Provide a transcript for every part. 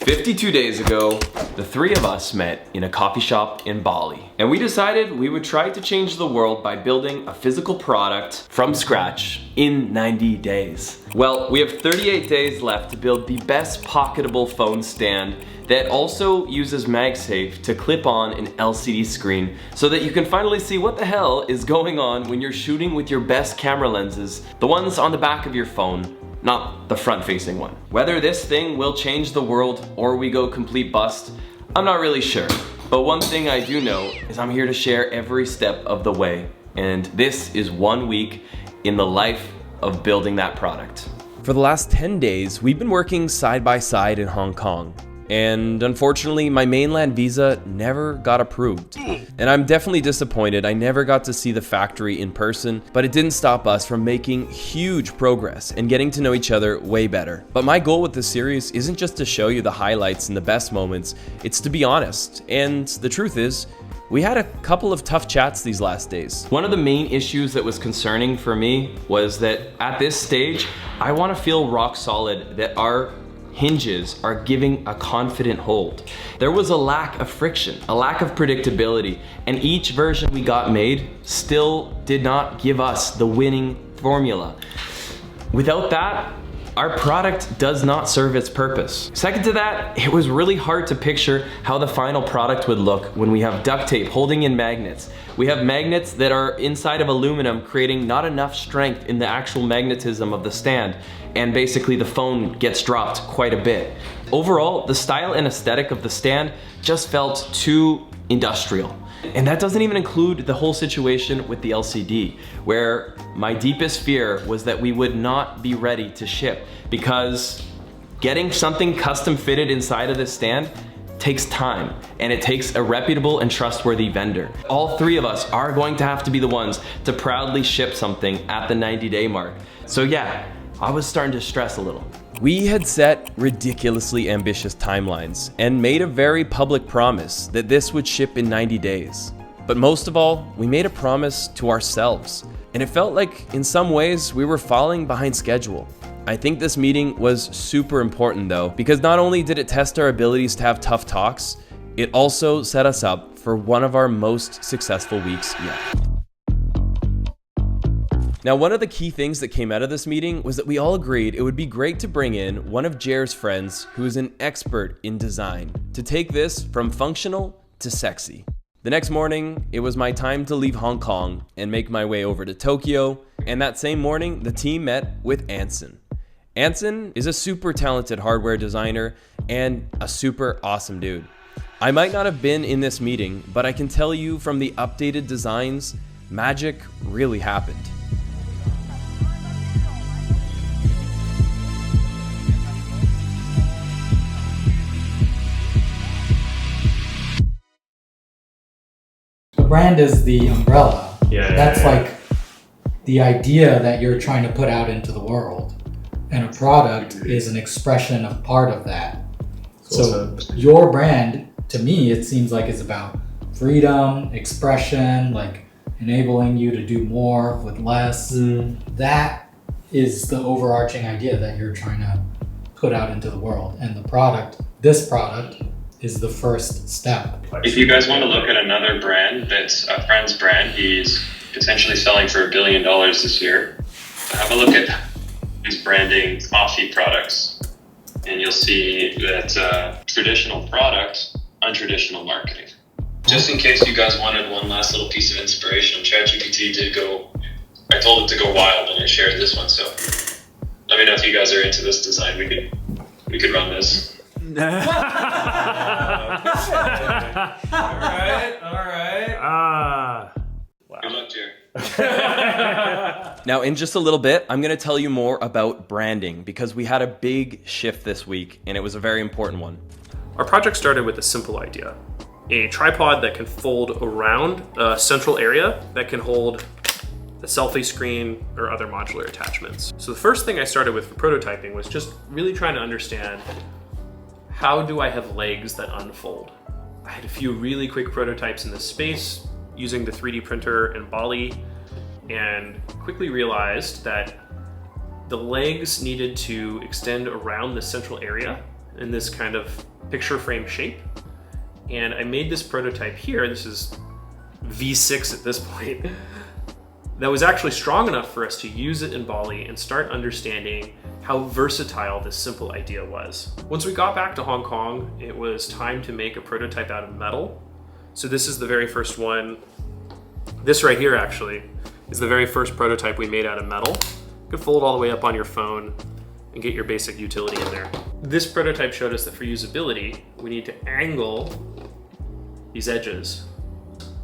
52 days ago, the three of us met in a coffee shop in Bali, and we decided we would try to change the world by building a physical product from scratch in 90 days. Well, we have 38 days left to build the best pocketable phone stand that also uses MagSafe to clip on an LCD screen so that you can finally see what the hell is going on when you're shooting with your best camera lenses, the ones on the back of your phone, not the front-facing one. Whether this thing will change the world or we go complete bust, I'm not really sure. But one thing I do know is I'm here to share every step of the way. And this is 1 week in the life of building that product. For the last 10 days, we've been working side by side in Hong Kong. And unfortunately, my mainland visa never got approved. And I'm definitely disappointed I never got to see the factory in person, but it didn't stop us from making huge progress and getting to know each other way better. But my goal with this series isn't just to show you the highlights and the best moments, it's to be honest. And the truth is, we had a couple of tough chats these last days. One of the main issues that was concerning for me was that at this stage, I want to feel rock solid that our hinges are giving a confident hold. There was a lack of friction, a lack of predictability, and each version we got made still did not give us the winning formula. Without that, our product does not serve its purpose. Second to that, it was really hard to picture how the final product would look when we have duct tape holding in magnets. We have magnets that are inside of aluminum, creating not enough strength in the actual magnetism of the stand, and basically the phone gets dropped quite a bit. Overall, the style and aesthetic of the stand just felt too industrial. And that doesn't even include the whole situation with the LCD, where my deepest fear was that we would not be ready to ship, because getting something custom fitted inside of this stand takes time, and it takes a reputable and trustworthy vendor. All three of us are going to have to be the ones to proudly ship something at the 90-day mark. So yeah, I was starting to stress a little. We had set ridiculously ambitious timelines and made a very public promise that this would ship in 90 days. But most of all, we made a promise to ourselves. And it felt like in some ways we were falling behind schedule. I think this meeting was super important though, because not only did it test our abilities to have tough talks, it also set us up for one of our most successful weeks yet. Now, one of the key things that came out of this meeting was that we all agreed it would be great to bring in one of Jer's friends who is an expert in design to take this from functional to sexy. The next morning, it was my time to leave Hong Kong and make my way over to Tokyo, and that same morning, the team met with Anson. Anson is a super talented hardware designer and a super awesome dude. I might not have been in this meeting, but I can tell you from the updated designs, magic really happened. Brand is the umbrella. That's yeah. like the idea that you're trying to put out into the world, and a product is an expression of part of that. So your brand, to me, it seems like is about freedom, expression, like enabling you to do more with less. That is the overarching idea that you're trying to put out into the world, and the product, this product, is the first step. If you guys want to look at another brand that's a friend's brand, he's potentially selling for $1 billion this year. Have a look at his branding coffee products, and you'll see that traditional product, untraditional marketing. Just in case you guys wanted one last little piece of inspiration, ChatGPT I told it to go wild and I shared this one, so let me know if you guys are into this design. We could run this. All right. Wow. Good luck, Jer. Now, in just a little bit, I'm gonna tell you more about branding, because we had a big shift this week and it was a very important one. Our project started with a simple idea. A tripod that can fold around a central area that can hold the selfie screen or other modular attachments. So the first thing I started with for prototyping was just really trying to understand, how do I have legs that unfold? I had a few really quick prototypes in this space using the 3D printer in Bali, and quickly realized that the legs needed to extend around the central area in this kind of picture frame shape. And I made this prototype here. This is V6 at this point. That was actually strong enough for us to use it in Bali and start understanding how versatile this simple idea was. Once we got back to Hong Kong, it was time to make a prototype out of metal. So this is the very first one. This right here actually is the very first prototype we made out of metal. You could fold all the way up on your phone and get your basic utility in there. This prototype showed us that for usability, we need to angle these edges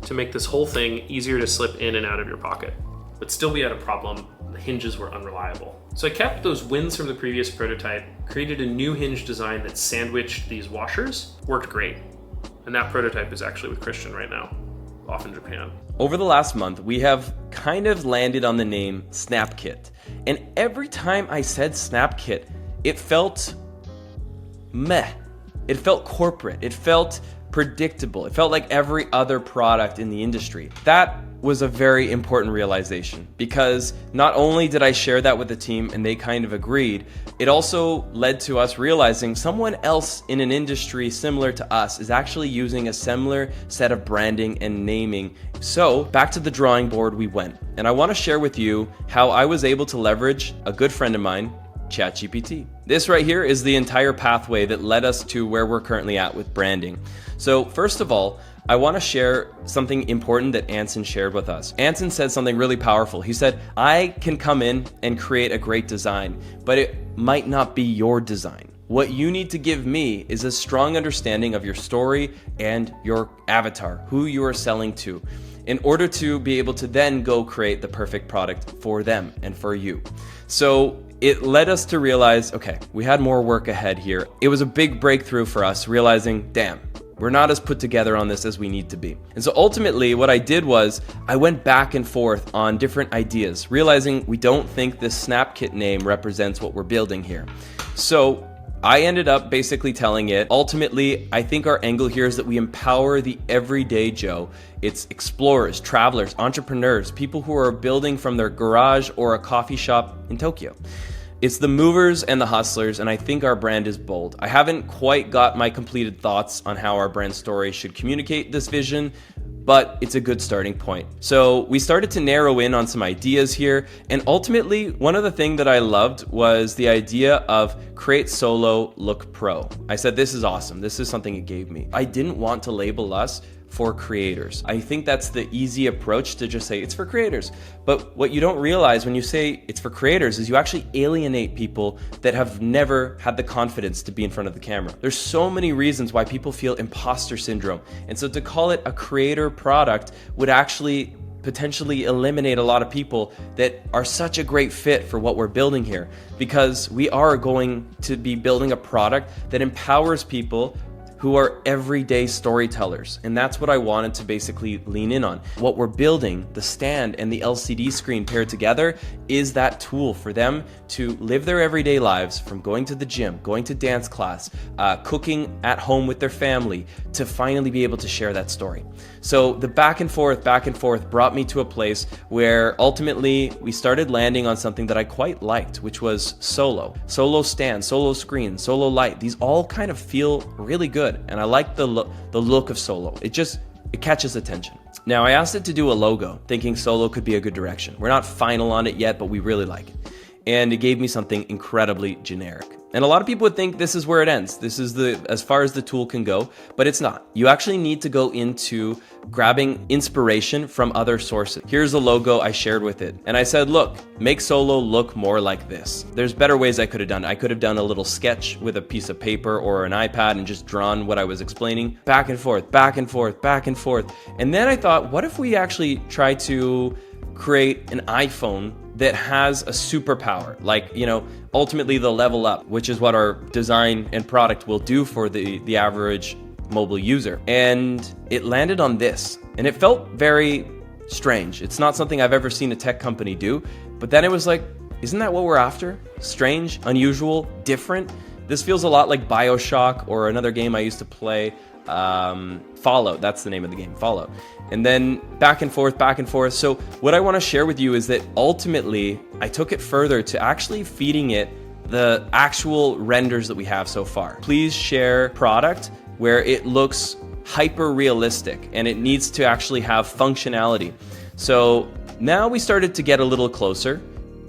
to make this whole thing easier to slip in and out of your pocket. But still we had a problem, the hinges were unreliable. So I kept those wins from the previous prototype, created a new hinge design that sandwiched these washers, worked great. And that prototype is actually with Christian right now, off in Japan. Over the last month, we have kind of landed on the name SnapKit. And every time I said SnapKit, it felt meh. It felt corporate. It felt predictable. It felt like every other product in the industry. That was a very important realization because not only did I share that with the team and they kind of agreed, it also led to us realizing someone else in an industry similar to us is actually using a similar set of branding and naming. So back to the drawing board we went. And I want to share with you how I was able to leverage a good friend of mine, ChatGPT. This right here is the entire pathway that led us to where we're currently at with branding. So first of all, I want to share something important that Anson shared with us. Anson said something really powerful. He said, I can come in and create a great design, but it might not be your design. What you need to give me is a strong understanding of your story and your avatar, who you are selling to, in order to be able to then go create the perfect product for them and for you. So it led us to realize, okay, we had more work ahead here. It was a big breakthrough for us, realizing, damn, we're not as put together on this as we need to be. And so ultimately what I did was I went back and forth on different ideas, realizing we don't think this SnapKit name represents what we're building here. So I ended up basically telling it, ultimately, I think our angle here is that we empower the everyday Joe. It's explorers, travelers, entrepreneurs, people who are building from their garage or a coffee shop in Tokyo. It's the movers and the hustlers, and I think our brand is bold. I haven't quite got my completed thoughts on how our brand story should communicate this vision, but it's a good starting point. So we started to narrow in on some ideas here, and ultimately, one of the things that I loved was the idea of create solo, look pro. I said, this is awesome. This is something it gave me. I didn't want to label us for creators. I think that's the easy approach to just say it's for creators. But what you don't realize when you say it's for creators is you actually alienate people that have never had the confidence to be in front of the camera. There's so many reasons why people feel imposter syndrome. And so to call it a creator product would actually potentially eliminate a lot of people that are such a great fit for what we're building here, because we are going to be building a product that empowers people who are everyday storytellers. And that's what I wanted to basically lean in on. What we're building, the stand and the LCD screen paired together, is that tool for them to live their everyday lives, from going to the gym, going to dance class, cooking at home with their family, to finally be able to share that story. So the back and forth brought me to a place where ultimately we started landing on something that I quite liked, which was solo. Solo stand, solo screen, solo light. These all kind of feel really good. And I like the look of solo. It catches attention. Now I asked it to do a logo, thinking solo could be a good direction. We're not final on it yet, but we really like it. And it gave me something incredibly generic. And a lot of people would think this is where it ends. This is as far as the tool can go, but it's not. You actually need to go into grabbing inspiration from other sources. Here's a logo I shared with it. And I said, look, make solo look more like this. There's better ways I could have done it. I could have done a little sketch with a piece of paper or an iPad and just drawn what I was explaining, back and forth, back and forth, back and forth. And then I thought, what if we actually try to create an iPhone that has a superpower, like, ultimately the level up, which is what our design and product will do for the average mobile user. And it landed on this, and it felt very strange. It's not something I've ever seen a tech company do, but then it was like, isn't that what we're after? Strange, unusual, different. This feels a lot like BioShock or another game I used to play, Fallout. That's the name of the game, Fallout. And then back and forth. So what I want to share with you is that ultimately I took it further to actually feeding it the actual renders that we have so far. Please share product where it looks hyper realistic and it needs to actually have functionality. So now we started to get a little closer.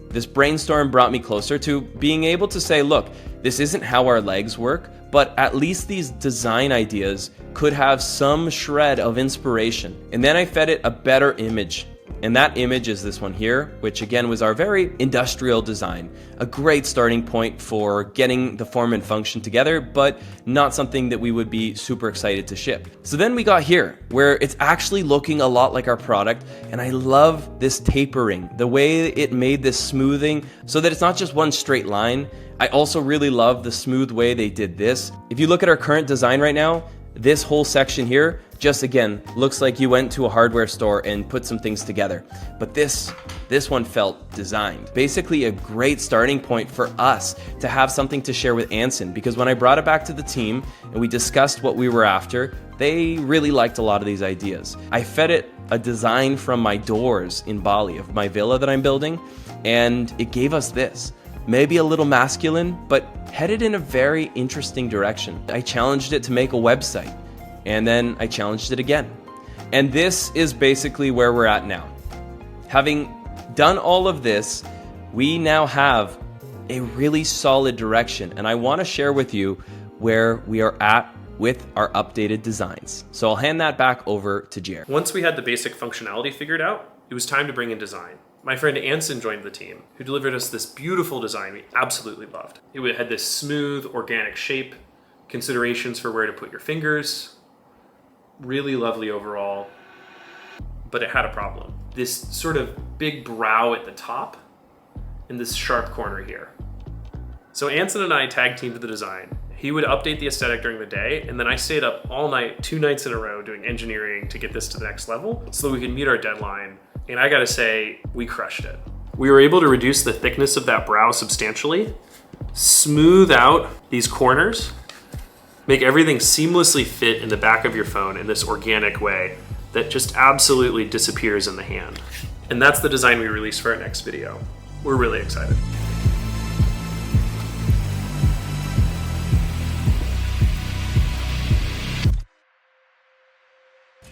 This brainstorm brought me closer to being able to say, look, this isn't how our legs work, but at least these design ideas could have some shred of inspiration. And then I fed it a better image. And that image is this one here, which again was our very industrial design. A great starting point for getting the form and function together, but not something that we would be super excited to ship. So then we got here, where it's actually looking a lot like our product. And I love this tapering, the way it made this smoothing so that it's not just one straight line. I also really love the smooth way they did this. If you look at our current design right now, this whole section here just again looks like you went to a hardware store and put some things together. But this one felt designed. Basically a great starting point for us to have something to share with Anson, because when I brought it back to the team and we discussed what we were after, they really liked a lot of these ideas. I fed it a design from my doors in Bali of my villa that I'm building, and it gave us this. Maybe a little masculine, but headed in a very interesting direction. I challenged it to make a website, and then I challenged it again. And this is basically where we're at now. Having done all of this, we now have a really solid direction, and I want to share with you where we are at with our updated designs. So I'll hand that back over to Jer. Once we had the basic functionality figured out, it was time to bring in design. My friend Anson joined the team, who delivered us this beautiful design we absolutely loved. It had this smooth, organic shape, considerations for where to put your fingers, really lovely overall, but it had a problem. This sort of big brow at the top and this sharp corner here. So Anson and I tag teamed the design. He would update the aesthetic during the day, and then I stayed up all night, 2 nights in a row, doing engineering to get this to the next level so that we could meet our deadline. And I gotta say, we crushed it. We were able to reduce the thickness of that brow substantially, smooth out these corners, make everything seamlessly fit in the back of your phone in this organic way that just absolutely disappears in the hand. And that's the design we released for our next video. We're really excited.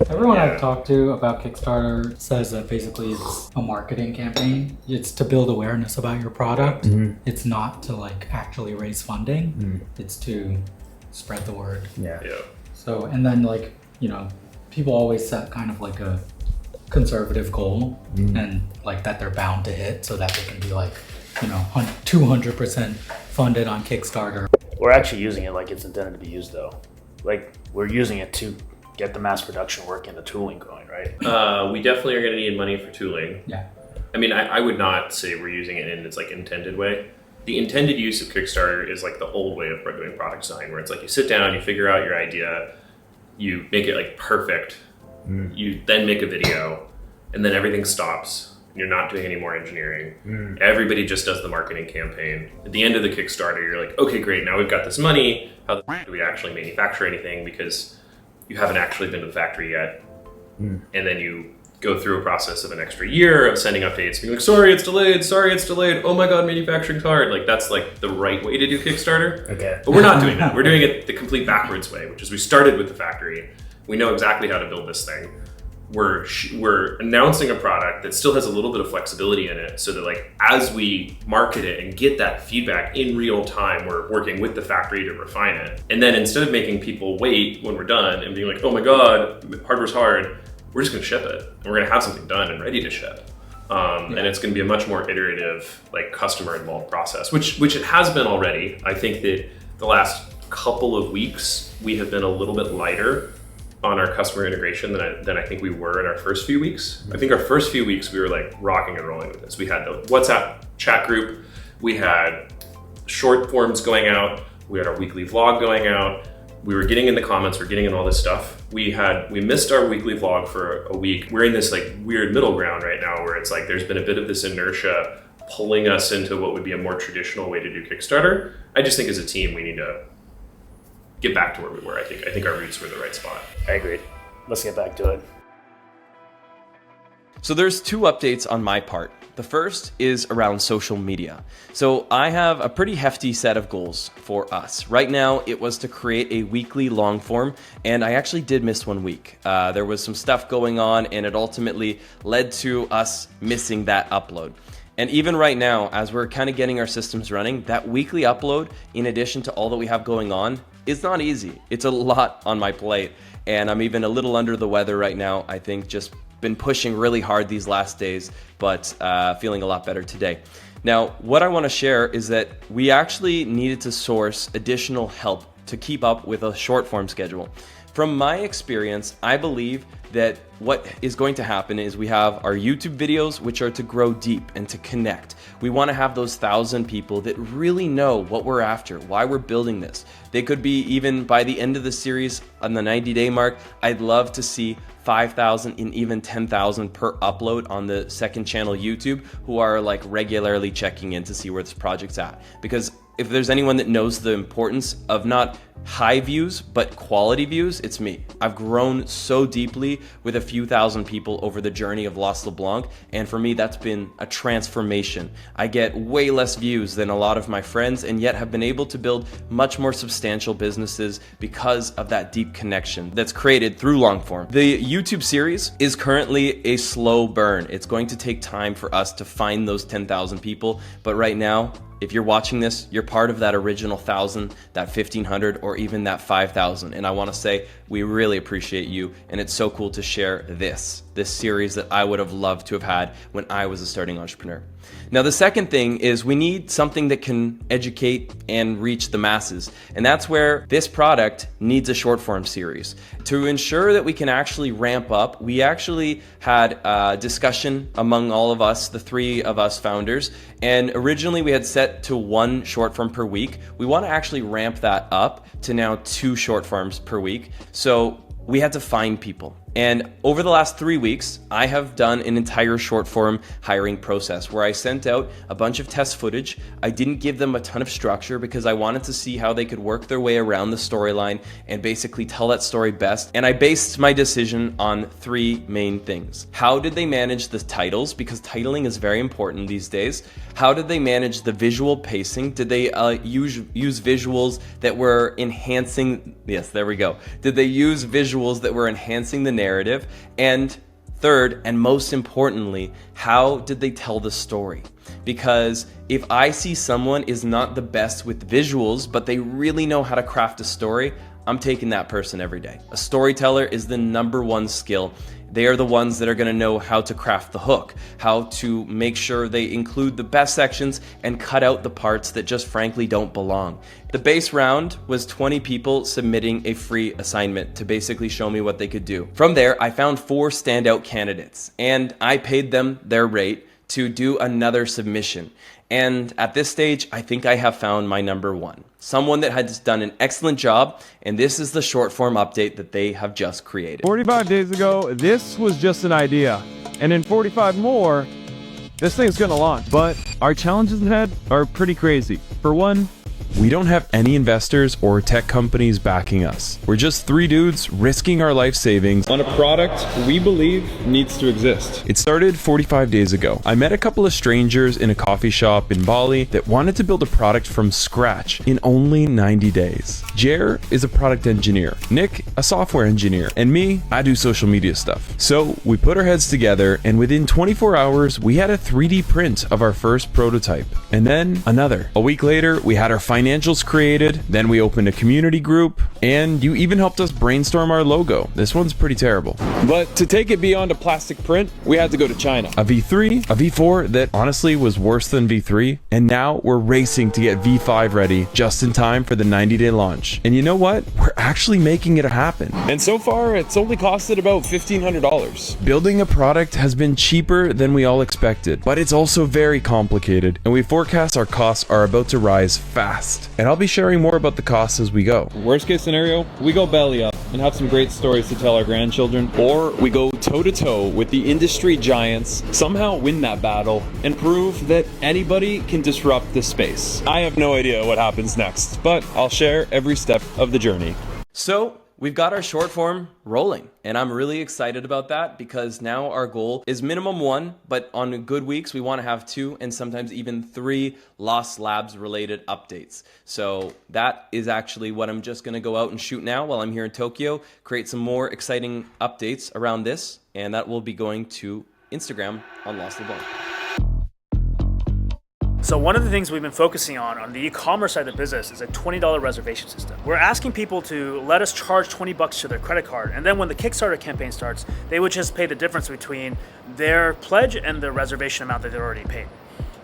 Everyone I've talked to about Kickstarter says that basically it's a marketing campaign. It's to build awareness about your product. Mm-hmm. It's not to like actually raise funding. Mm-hmm. It's to spread the word. Yeah. So, and then like, you know, people always set kind of like a conservative goal and like that they're bound to hit so that they can be like, you know, 200% funded on Kickstarter. We're actually using it like it's intended to be used though. Like we're using it to get the mass production work and the tooling going, right? We definitely are gonna need money for tooling. Yeah. I mean, I would not say we're using it in its like intended way. The intended use of Kickstarter is like the old way of doing product design, where it's like you sit down, you figure out your idea, you make it like perfect, you then make a video, and then everything stops. You're not doing any more engineering. Everybody just does the marketing campaign. At the end of the Kickstarter, you're like, okay, great, now we've got this money. How the f do we actually manufacture anything? Because you haven't actually been to the factory yet. And then you go through a process of an extra year of sending updates, being like, sorry, it's delayed. Oh my God, manufacturing's hard. Like that's like the right way to do Kickstarter. Okay. But we're not doing that. We're doing it the complete backwards way, which is we started with the factory. We know exactly how to build this thing. We're announcing a product that still has a little bit of flexibility in it so that like as we market it and get that feedback in real time, we're working with the factory to refine it. And then instead of making people wait when we're done and being like, oh my God, hardware's hard, we're just gonna ship it. And we're gonna have something done and ready to ship. And it's gonna be a much more iterative, like customer involved process, which it has been already. I think that the last couple of weeks, we have been a little bit lighter on our customer integration than I think we were in our first few weeks. I think our first few weeks we were like rocking and rolling with this. We had the WhatsApp chat group, we had short forms going out, we had our weekly vlog going out, we were getting in the comments, we're getting in all this stuff. We missed our weekly vlog for a week. We're in this like weird middle ground right now where it's like there's been a bit of this inertia pulling us into what would be a more traditional way to do Kickstarter. I just think as a team we need to get back to where we were. I think our roots were the right spot. I agree. Let's get back to it. So there's two updates on my part. The first is around social media. So I have a pretty hefty set of goals for us. Right now, it was to create a weekly long form, and I actually did miss 1 week. There was some stuff going on, and it ultimately led to us missing that upload. And even right now, as we're kind of getting our systems running, that weekly upload, in addition to all that we have going on, is not easy. It's a lot on my plate, and I'm even a little under the weather right now. I think just been pushing really hard these last days, but feeling a lot better today. Now, what I want to share is that we actually needed to source additional help to keep up with a short form schedule. From my experience, I believe that what is going to happen is we have our YouTube videos, which are to grow deep and to connect. We want to have those 1,000 people that really know what we're after, why we're building this. They could be even by the end of the series on the 90-day mark. I'd love to see 5,000 and even 10,000 per upload on the second channel YouTube who are like regularly checking in to see where this project's at. Because if there's anyone that knows the importance of not high views, but quality views, it's me. I've grown so deeply with a few thousand people over the journey of Lost LeBlanc, and for me, that's been a transformation. I get way less views than a lot of my friends, and yet have been able to build much more substantial businesses because of that deep connection that's created through long form. The YouTube series is currently a slow burn. It's going to take time for us to find those 10,000 people, but right now, if you're watching this, you're part of that original 1,000, that 1,500, or even that 5,000. And I want to say we really appreciate you. And it's so cool to share this series that I would have loved to have had when I was a starting entrepreneur. Now, the second thing is we need something that can educate and reach the masses. And that's where this product needs a short form series. To ensure that we can actually ramp up, we actually had a discussion among all of us, the three of us founders. And originally we had set to 1 short form per week. We want to actually ramp that up to now 2 short forms per week. So we had to find people. And over the last 3 weeks, I have done an entire short form hiring process where I sent out a bunch of test footage. I didn't give them a ton of structure because I wanted to see how they could work their way around the storyline and basically tell that story best. And I based my decision on 3 main things. How did they manage the titles? Because titling is very important these days. How did they manage the visual pacing? Did they use visuals that were enhancing? Yes, there we go. Did they use visuals that were enhancing the narrative? And third, and most importantly, how did they tell the story? Because if I see someone is not the best with visuals, but they really know how to craft a story, I'm taking that person every day. A storyteller is the #1 skill. They are the ones that are going to know how to craft the hook, how to make sure they include the best sections and cut out the parts that just frankly don't belong. The base round was 20 people submitting a free assignment to basically show me what they could do. From there, I found 4 standout candidates and I paid them their rate to do another submission. And at this stage, I think I have found my #1. Someone that has done an excellent job, and this is the short form update that they have just created. 45 days ago, this was just an idea. And in 45 more, this thing's gonna launch. But our challenges ahead are pretty crazy. For one, we don't have any investors or tech companies backing us. We're just 3 dudes risking our life savings on a product we believe needs to exist. It started 45 days ago. I met a couple of strangers in a coffee shop in Bali that wanted to build a product from scratch in only 90 days. Jer is a product engineer, Nick a software engineer, and me, I do social media stuff. So we put our heads together and within 24 hours, we had a 3D print of our first prototype. And then another. A week later, we had our financials created, then we opened a community group, and you even helped us brainstorm our logo. This one's pretty terrible. but to take it beyond a plastic print, we had to go to China. A V3, a V4 that honestly was worse than V3, and now we're racing to get V5 ready just in time for the 90-day launch. And you know what? We're actually making it happen. And so far, it's only costed about $1,500. Building a product has been cheaper than we all expected, but it's also very complicated, and we forecast our costs are about to rise fast. And I'll be sharing more about the costs as we go. Worst case scenario, we go belly up and have some great stories to tell our grandchildren, or we go toe-to-toe with the industry giants, somehow win that battle, and prove that anybody can disrupt this space. I have no idea what happens next, but I'll share every step of the journey. So we've got our short form rolling, and I'm really excited about that because now our goal is minimum 1, but on good weeks we want to have 2 and sometimes even 3 Lost Labs related updates. So that is actually what I'm just going to go out and shoot now while I'm here in Tokyo, create some more exciting updates around this, and that will be going to Instagram on Lost LeBlanc. So one of the things we've been focusing on the e-commerce side of the business is a $20 reservation system. We're asking people to let us charge $20 to their credit card, and then when the Kickstarter campaign starts, they would just pay the difference between their pledge and the reservation amount that they've already paid.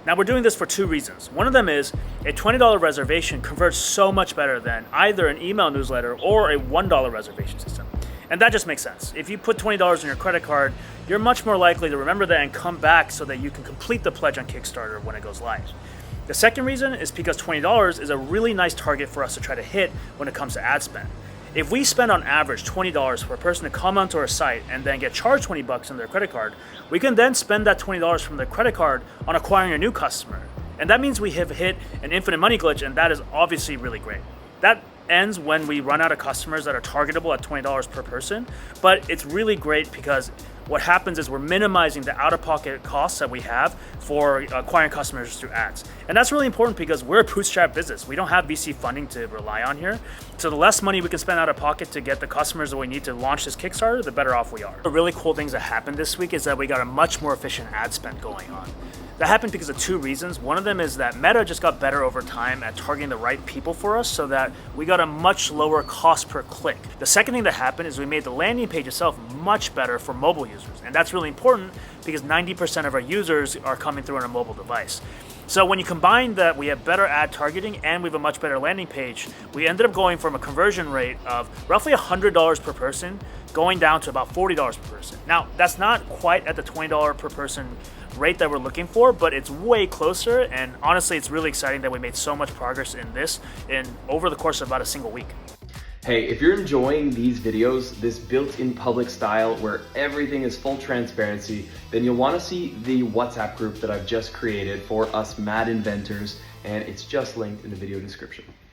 Now we're doing this for 2 reasons. One of them is a $20 reservation converts so much better than either an email newsletter or a $1 reservation system. And that just makes sense. If you put $20 on your credit card, you're much more likely to remember that and come back so that you can complete the pledge on Kickstarter when it goes live. The second reason is because $20 is a really nice target for us to try to hit when it comes to ad spend. If we spend on average $20 for a person to come onto our site and then get charged $20 on their credit card, we can then spend that $20 from their credit card on acquiring a new customer. And that means we have hit an infinite money glitch, and that is obviously really great. That ends when we run out of customers that are targetable at $20 per person, but it's really great because what happens is we're minimizing the out-of-pocket costs that we have for acquiring customers through ads. And that's really important because we're a bootstrap business. We don't have VC funding to rely on here. So the less money we can spend out of pocket to get the customers that we need to launch this Kickstarter, the better off we are. The really cool things that happened this week is that we got a much more efficient ad spend going on. That happened because of 2 reasons. One of them is that Meta just got better over time at targeting the right people for us so that we got a much lower cost per click. The second thing that happened is we made the landing page itself much better for mobile users. And that's really important because 90% of our users are coming through on a mobile device. So when you combine that, we have better ad targeting and we have a much better landing page. We ended up going from a conversion rate of roughly $100 per person going down to about $40 per person. Now, that's not quite at the $20 per person rate that we're looking for, but it's way closer, and honestly, it's really exciting that we made so much progress in this over the course of about a single week. Hey, if you're enjoying these videos, this built-in public style where everything is full transparency, then you'll want to see the WhatsApp group that I've just created for us mad inventors, and it's just linked in the video description.